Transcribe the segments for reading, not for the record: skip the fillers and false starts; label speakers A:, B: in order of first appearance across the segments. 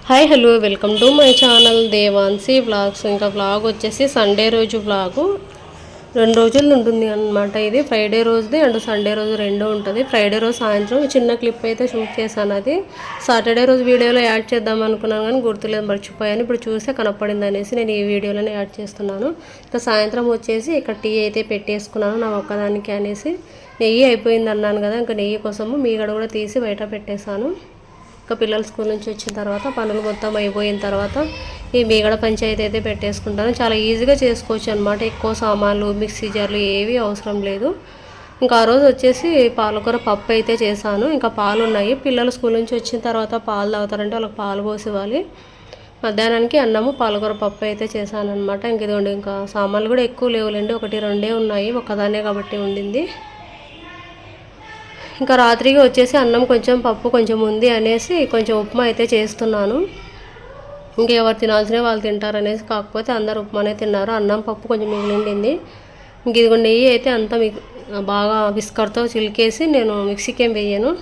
A: Hi hello welcome to my channel Devansi vlogs. ఇంకా vlog వచ్చేసి Sunday రోజు వ్లాగు 2 రోజులు ఉంటుంది అన్నమాట. ఇది ఫ్రైడే రోజుది అండ్ సండే రోజు రెండు ఉంటుంది. ఫ్రైడే రోజు సాయంత్రం చిన్న క్లిప్ అయితే షూట్ చేశాను. అది సాటర్డే రోజు వీడియోలో యాడ్ చేద్దాం అనుకున్నాను కానీ గుర్తులేదు, మర్చిపోయాను. ఇప్పుడు చూసే కనపడింది అనేసి నేను ఈ వీడియోలోనే యాడ్ చేస్తున్నాను. ఇంకా సాయంత్రం వచ్చేసి ఇక్కడ టీ అయితే పెట్టేసుకున్నాను నా ఒక్కదానికి అనేసి. నెయ్యి అయిపోయింది అన్నాను కదా, ఇంకా నెయ్యి కోసము మీగడ కూడా తీసి బయట పెట్టేశాను. ఇంకా పిల్లలు స్కూల్ నుంచి వచ్చిన తర్వాత పనులు మొత్తం అయిపోయిన తర్వాత ఈ మీగడ పంచాయతీ అయితే పెట్టేసుకుంటాను. చాలా ఈజీగా చేసుకోవచ్చు అనమాట. ఎక్కువ సామాన్లు మిక్సీ జార్లు ఏవి అవసరం లేదు. ఇంకా ఆ రోజు వచ్చేసి పాలకూర పప్పు అయితే చేశాను. ఇంకా పాలు ఉన్నాయి, పిల్లలు స్కూల్ నుంచి వచ్చిన తర్వాత పాలు తాగుతారంటే వాళ్ళకి పాలు పోసి ఇవ్వాలి. మధ్యాహ్నానికి అన్నము పాలకూర పప్పు అయితే చేశాను అనమాట. ఇంక ఇదిగోండి, ఇంకా సామాన్లు కూడా ఎక్కువ లేవులేండి, 1-2 ఉన్నాయి, ఒక్కదాన్నే కాబట్టి ఉండింది. ఇంకా రాత్రికి వచ్చేసి అన్నం కొంచెం పప్పు కొంచెం ఉంది అనేసి కొంచెం ఉప్మా అయితే చేస్తున్నాను. ఇంకెవరు తినాల్సినవి వాళ్ళు తింటారనేసి, కాకపోతే అందరు ఉప్మానే తిన్నారు. అన్నం పప్పు కొంచెం మిగిలిండింది. ఇంక ఇదిగో నెయ్యి అయితే అంతా బాగా విస్కర్తో చిలికేసి, నేను మిక్సీకి ఏం వేయను,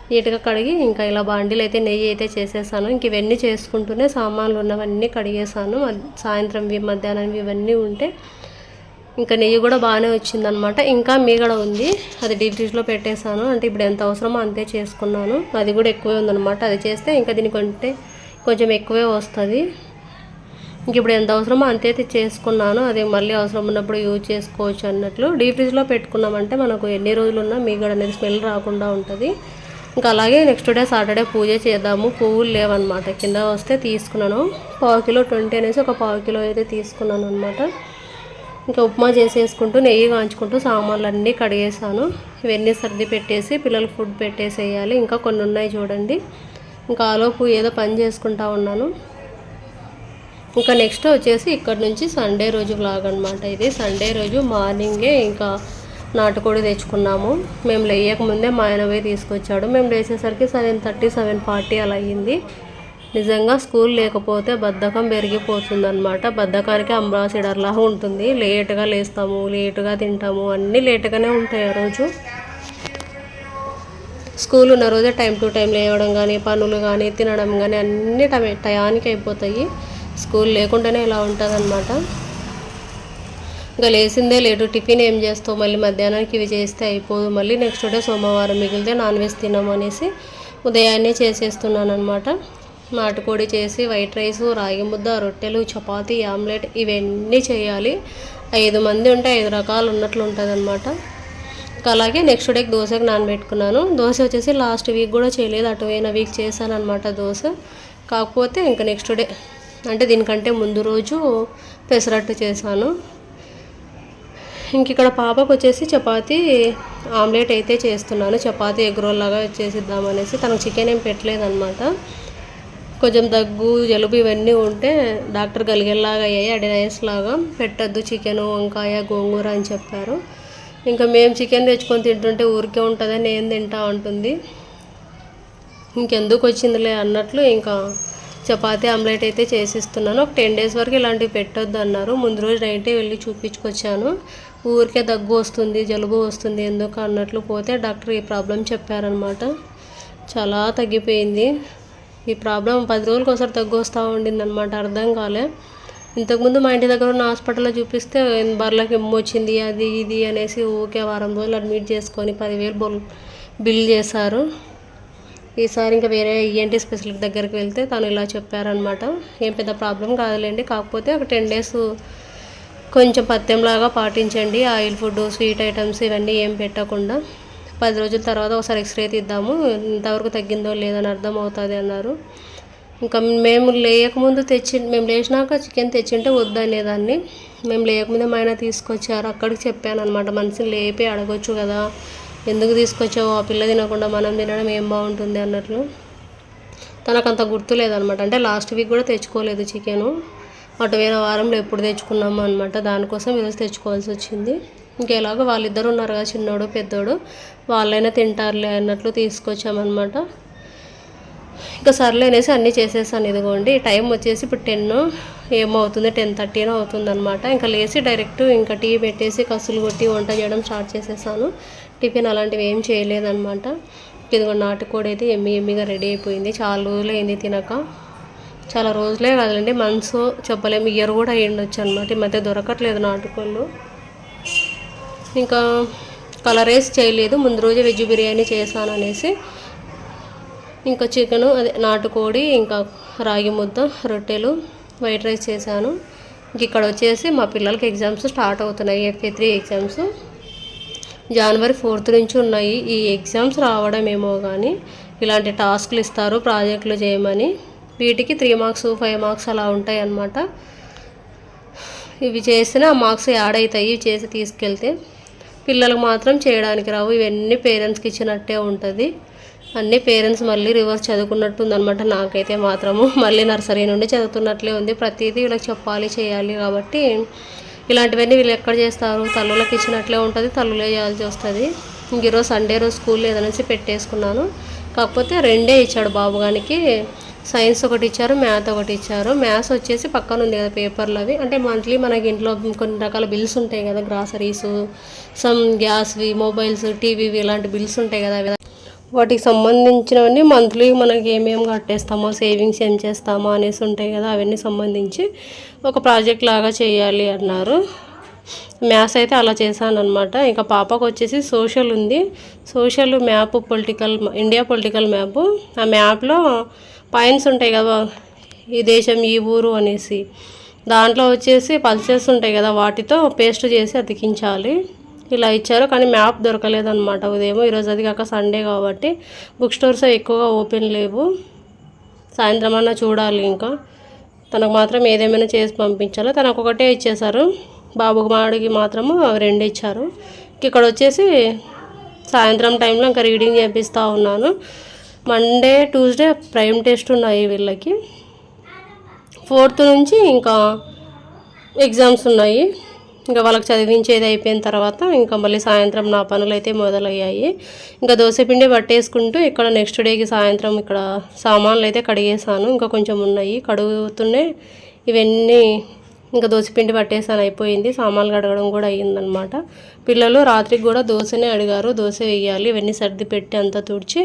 A: నీట్గా కడిగి ఇంకా ఇలా బాండీలు అయితే నెయ్యి అయితే చేసేసాను. ఇంక ఇవన్నీ చేసుకుంటూనే సామాన్లు ఉన్నవన్నీ కడిగేసాను. సాయంత్రం మధ్యాహ్నం ఇవన్నీ ఉంటే ఇంకా నెయ్యి కూడా బాగానే వచ్చిందనమాట. ఇంకా మీగడ ఉంది, అది డీప్ ఫ్రిడ్జ్లో పెట్టేశాను. అంటే ఇప్పుడు ఎంత అవసరమో అంతే చేసుకున్నాను. అది కూడా ఎక్కువే ఉందన్నమాట. అది చేస్తే ఇంకా దీనికంటే కొంచెం ఎక్కువే వస్తుంది. ఇంక ఇప్పుడు ఎంత అవసరమో అంతే చేసుకున్నాను. అది మళ్ళీ అవసరం ఉన్నప్పుడు యూజ్ చేసుకోవచ్చు అన్నట్లు. డీప్ ఫ్రిడ్జ్లో పెట్టుకున్నామంటే మనకు ఎన్ని రోజులున్నా మీగడ అనేది స్మెల్ రాకుండా ఉంటుంది. ఇంకా అలాగే నెక్స్ట్ డే సాటర్డే పూజ చేద్దాము. పువ్వులు లేవన్నమాట, కింద వస్తే తీసుకున్నాను. 1/2 కిలో 20 అనేసి ఒక 1/2 కిలో అయితే తీసుకున్నాను అనమాట. ఇంకా ఉప్మా చేసేసుకుంటూ నెయ్యి కాంచుకుంటూ సామాన్లు అన్నీ కడిగేసాను. ఇవన్నీ సర్ది పెట్టేసి పిల్లలకు ఫుడ్ పెట్టేసేయాలి. ఇంకా కొన్ని ఉన్నాయి చూడండి. ఇంకా ఆలోపు ఏదో పని చేసుకుంటా ఉన్నాను. ఇంకా నెక్స్ట్ వచ్చేసి ఇక్కడ నుంచి సండే రోజు వ్లాగ్ అనమాట. ఇది సండే రోజు మార్నింగే ఇంకా నాటుకోడి తెచ్చుకున్నాము. మేము లేయకముందే మా ఆయన పోయి తీసుకొచ్చాడు. మేము లేచేసరికి 7:30 7:40 అలా అయ్యింది. నిజంగా స్కూల్ లేకపోతే బద్ధకం పెరిగిపోతుందన్నమాట. బద్ధకానికి అంబాసిడర్లాగా ఉంటుంది. లేటుగా లేస్తాము, లేటుగా తింటాము, అన్నీ లేటుగానే ఉంటాయి. ఆ రోజు స్కూల్ ఉన్న రోజే టైం టు టైం లేవడం కానీ, పనులు కానీ, తినడం కానీ అన్నీ టయానికి అయిపోతాయి. స్కూల్ లేకుండానే ఇలా ఉంటుందన్నమాట. ఇంకా లేసిందే లేటు. టిఫిన్ ఏం చేస్తావు, మళ్ళీ మధ్యాహ్నానికి ఇవి చేస్తే అయిపోదు, మళ్ళీ నెక్స్ట్ డే సోమవారం మిగిలితే నాన్ వెజ్ తినము అనేసి ఉదయాన్నే చేసేస్తున్నాను అనమాట. నాటుకోడి చేసి వైట్ రైసు, రాగి ముద్ద, రొట్టెలు, చపాతీ, ఆమ్లెట్ ఇవన్నీ చేయాలి. 5 మంది ఉంటే 5 రకాలు ఉన్నట్లు ఉంటుంది అనమాట. ఇంకా అలాగే నెక్స్ట్ డేకి దోశకి నానబెట్టుకున్నాను. దోశ వచ్చేసి లాస్ట్ వీక్ కూడా చేయలేదు, అటువైన వీక్ చేశాను అనమాట దోశ. కాకపోతే ఇంకా నెక్స్ట్ డే అంటే దీనికంటే ముందు రోజు పెసరట్టు చేశాను. ఇంక ఇక్కడ పాపకు వచ్చేసి చపాతీ ఆమ్లెట్ అయితే చేస్తున్నాను. చపాతీ ఎగ్ రోల్ లాగా చేసిద్దామనేసి. తనకు చికెన్ ఏం పెట్టలేదన్నమాట. కొంచెం దగ్గు జలుబు ఇవన్నీ ఉంటే డాక్టర్ గలిగేలాగా అయ్యాయి, అడినైస్ లాగా, పెట్టద్దు చికెను, వంకాయ, గోంగూర అని చెప్పారు. ఇంకా మేము చికెన్ తెచ్చుకొని తింటుంటే ఊరికే ఉంటుందని నేను తింటా ఉంటుంది. ఇంకెందుకు వచ్చిందిలే అన్నట్లు ఇంకా చపాతీ ఆమ్లెట్ అయితే చేసిస్తున్నాను. ఒక 10 days వరకు ఇలాంటివి పెట్టొద్దు అన్నారు. ముందు రోజు నైటే వెళ్ళి చూపించుకొచ్చాను. ఊరికే దగ్గు వస్తుంది, జలుబు వస్తుంది ఎందుకు అన్నట్లు పోతే డాక్టర్ ఈ ప్రాబ్లం చెప్పారనమాట. చాలా తగ్గిపోయింది ఈ ప్రాబ్లం. 10 రోజులకు ఒకసారి దగ్గు వస్తూ ఉండింది అనమాట. అర్థం కాలే. ఇంతకుముందు మా ఇంటి దగ్గర ఉన్న హాస్పిటల్లో చూపిస్తే బర్రెలకి వచ్చింది అది ఇది అనేసి ఊకే వారం రోజులు అడ్మిట్ చేసుకొని 10,000 బిల్ చేశారు. ఈసారి ఇంకా వేరే ఈఎన్టీ స్పెషలిస్ట్ దగ్గరికి వెళ్తే తను ఇలా చెప్పారనమాట. ఏం పెద్ద ప్రాబ్లం కాదులేండి, కాకపోతే ఒక 10 days కొంచెం పథ్యంలాగా పాటించండి. ఆయిల్ ఫుడ్, స్వీట్ ఐటమ్స్ ఇవన్నీ ఏం పెట్టకుండా. 10 రోజుల తర్వాత ఒకసారి ఎక్స్రే తీద్దాము, ఇంతవరకు తగ్గిందో లేదని అర్థం అవుతుంది అన్నారు. ఇంకా మేము లేచినాక చికెన్ తెచ్చింటే వద్దనేదాన్ని. మేము లేకముందే మా ఆయన తీసుకొచ్చారు. అక్కడికి చెప్పాను అనమాట, మనిషిని లేపి అడగొచ్చు కదా, ఎందుకు తీసుకొచ్చావు, ఆ పిల్ల తినకుండా మనం తినడం ఏం బాగుంటుంది అన్నట్లు. తనకు అంత గుర్తు లేదనమాట. అంటే లాస్ట్ వీక్ కూడా తెచ్చుకోలేదు చికెను, అటు వేరే వారంలో ఎప్పుడు తెచ్చుకున్నాము అనమాట. దానికోసం ఈరోజు తెచ్చుకోవాల్సి వచ్చింది. ఇంకెలాగో వాళ్ళిద్దరు ఉన్నారు కదా, చిన్నోడు పెద్దోడు, వాళ్ళైనా తింటారులే అన్నట్లు తీసుకొచ్చామన్నమాట. ఇంకా సర్లే అనేసి అన్నీ చేసేసాను. ఇదిగోండి టైం వచ్చేసి ఇప్పుడు 10 ఏమవుతుంది, 10:30 అవుతుంది అనమాట. ఇంకా లేచి డైరెక్ట్ ఇంకా టీ పెట్టేసి కసులు కొట్టి వంట చేయడం స్టార్ట్ చేసేసాను. టిఫిన్ అలాంటివి ఏం చేయలేదన్నమాట. ఇదిగో నాటుకోడి అయితే ఎమ్మిగా రెడీ అయిపోయింది. చాలా రోజులైంది తినక. చాలా రోజులే కాదండి, మంత్స్ చెప్పలేము, ఇయర్ కూడా అయ్యిండొచ్చు అనమాట. ఈ మధ్య దొరకట్లేదు నాటుకోళ్ళు. ఇంకా కలర్ రైస్ చేయలేదు, ముందు రోజే వెజ్ బిర్యానీ చేశాను అనేసి. ఇంకా చికెను, అదే నాటుకోడి, ఇంకా రాగి ముద్ద, రొట్టెలు, వైట్ రైస్ చేశాను. ఇంక ఇక్కడ వచ్చేసి మా పిల్లలకి ఎగ్జామ్స్ స్టార్ట్ అవుతున్నాయి, FA3 ఎగ్జామ్స్ జనవరి 4th నుంచి ఉన్నాయి. ఈ ఎగ్జామ్స్ రావడం ఏమో కానీ ఇలాంటి టాస్క్లు ఇస్తారు ప్రాజెక్టులు చేయమని. వీటికి 3 మార్క్స్ 5 మార్క్స్ అలా ఉంటాయి అన్నమాట. ఇవి చేసిన మార్క్స్ యాడ్ అవుతాయి చేసి తీసుకెళ్తే. పిల్లలకు మాత్రం చేయడానికి రావు. ఇవన్నీ పేరెంట్స్కి ఇచ్చినట్టే ఉంటుంది. అన్నీ పేరెంట్స్ మళ్ళీ రివర్స్ చదువుకున్నట్టు ఉందన్నమాట. నాకైతే మాత్రము మళ్ళీ నర్సరీ నుండి చదువుతున్నట్లే ఉంది. ప్రతిదీ వీళ్ళకి చెప్పాలి, చేయాలి. కాబట్టి ఇలాంటివన్నీ వీళ్ళు ఎక్కడ చేస్తారు, తల్లులకు ఇచ్చినట్లే ఉంటుంది, తల్లులే చేయాల్సి వస్తుంది. ఇంక ఈరోజు సండే రోజు స్కూల్ లేదనేసి పెట్టేసుకున్నాను. కాకపోతే 2 ఇచ్చాడు బాబుగానికి. సైన్స్ ఒకటి ఇచ్చారు, మ్యాథ్ ఒకటి ఇచ్చారు. మ్యాథ్స్ వచ్చేసి పక్కన ఉంది కదా పేపర్లు అవి, అంటే మంత్లీ మనకి ఇంట్లో కొన్ని రకాల బిల్స్ ఉంటాయి కదా, గ్రాసరీసు, సమ్ గ్యాస్వి, మొబైల్స్, టీవీవి, ఇలాంటి బిల్స్ ఉంటాయి కదా, వాటికి సంబంధించినవన్నీ మంత్లీ మనకి ఏమేమి కట్టేస్తామో, సేవింగ్స్ ఏం చేస్తామో అనేసి ఉంటాయి కదా, అవన్నీ సంబంధించి ఒక ప్రాజెక్ట్ లాగా చేయాలి అన్నారు. మ్యాథ్స్ అయితే అలా చేశాను అనమాట. ఇంకా పాపకు వచ్చేసి సోషల్ ఉంది. Social map, India political map. ఆ మ్యాప్లో పాయింట్స్ ఉంటాయి కదా, ఈ దేశం, ఈ ఊరు అనేసి. దాంట్లో వచ్చేసి పల్సెస్ ఉంటాయి కదా, వాటితో పేస్ట్ చేసి అతికించాలి. ఇలా ఇచ్చారు, కానీ మ్యాప్ దొరకలేదన్నమాట ఉదయం. ఈరోజు అది కాక సండే కాబట్టి బుక్ స్టోర్స్ ఎక్కువగా ఓపెన్ లేవు. సాయంత్రం అన్నా చూడాలి. ఇంకా తనకు మాత్రం ఏదేమైనా చేసి పంపించాలి. తనకు ఒకటే ఇచ్చేశారు, బాబుకి మాడికి మాత్రము 2 ఇచ్చారు. ఇక్కడ వచ్చేసి సాయంత్రం టైంలో ఇంకా రీడింగ్ చేపిస్తూ ఉన్నాను. మండే, ట్యూస్డే ప్రైమ్ టెస్ట్ ఉన్నాయి వీళ్ళకి. 4th నుంచి ఇంకా ఎగ్జామ్స్ ఉన్నాయి. ఇంకా వాళ్ళకి చదివించేది అయిపోయిన తర్వాత ఇంకా మళ్ళీ సాయంత్రం నా పనులు అయితే మొదలయ్యాయి. ఇంకా దోశపిండి పట్టేసుకుంటూ ఇక్కడ నెక్స్ట్ డేకి సాయంత్రం ఇక్కడ సామాన్లు అయితే కడిగేసాను. ఇంకా కొంచెం ఉన్నాయి, కడుగుతూనే ఇవన్నీ ఇంకా దోశపిండి పట్టేసాను, అయిపోయింది. సామాన్లు కడగడం కూడా అయ్యిందనమాట. పిల్లలు రాత్రికి కూడా దోశనే అడిగారు, దోశ వేయాలి. ఇవన్నీ సర్ది పెట్టి అంతా తుడిచి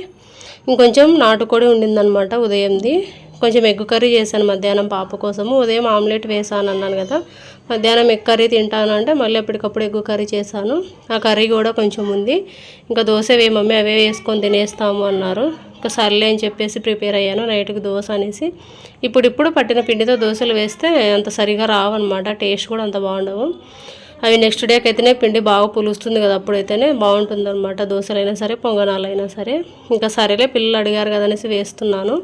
A: ఇంకొంచెం నాటుకోడి ఉండిందనమాట ఉదయంది. కొంచెం ఎగ్ కర్రీ చేశాను మధ్యాహ్నం పాప కోసము. ఉదయం ఆమ్లెట్ వేసాను అన్నాను కదా, మధ్యాహ్నం ఎగ్ కర్రీ తింటాను అంటే మళ్ళీ ఎప్పటికప్పుడు ఎగ్ కర్రీ చేశాను. ఆ కర్రీ కూడా కొంచెం ఉంది. ఇంకా దోశ మమ్మీ అవే వేసుకొని తినేస్తాము అన్నారు. ఇంకా సర్లే అని చెప్పేసి ప్రిపేర్ అయ్యాను నైట్కి దోశ అనేసి. ఇప్పుడు పట్టిన పిండితో దోశలు వేస్తే అంత సరిగా రావన్నమాట, టేస్ట్ కూడా అంత బాగుండవు. అవి నెక్స్ట్ డేకి అయితేనే పిండి బాగా పులుస్తుంది కదా, అప్పుడైతేనే బాగుంటుంది అనమాట, దోశలైనా సరే పొంగనాలైనా సరే. ఇంకా సరేలే పిల్లలు అడిగారు కదా అనేసి వేస్తున్నాను.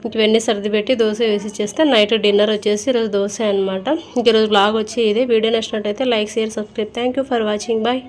A: ఇంక ఇవన్నీ సర్ది పెట్టి దోశ వేసి ఇచ్చేస్తే నైట్ డిన్నర్ వచ్చేసి ఈరోజు దోశ అనమాట. ఇంక ఈరోజు బ్లాగ్ వచ్చి ఇదే. వీడియో నచ్చినట్టయితే like, share, subscribe. Thank you for watching. Bye.